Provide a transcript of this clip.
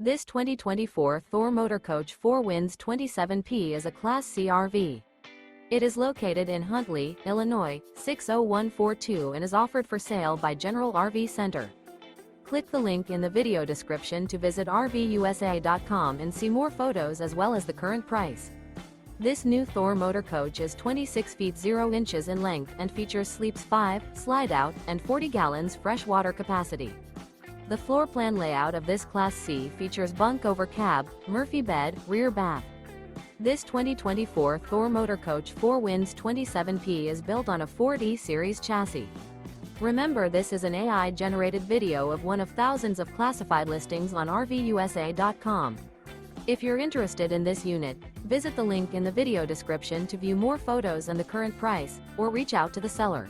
This 2024 Thor Motor Coach 4 Winds 27P is a Class C RV. It is located in Huntley, Illinois, 60142 and is offered for sale by General RV Center. Click the link in the video description to visit RVUSA.com and see more photos as well as the current price. This new Thor Motor Coach is 26 feet 0 inches in length and features sleeps 5, slide-out, and 40 gallons fresh water capacity. The floor plan layout of this Class C features bunk over cab, Murphy bed, rear bath. This 2024 Thor Motor Coach 4 Winds 27P is built on a Ford E-Series chassis. Remember, this is an AI-generated video of one of thousands of classified listings on RVUSA.com. If you're interested in this unit, visit the link in the video description to view more photos and the current price, or reach out to the seller.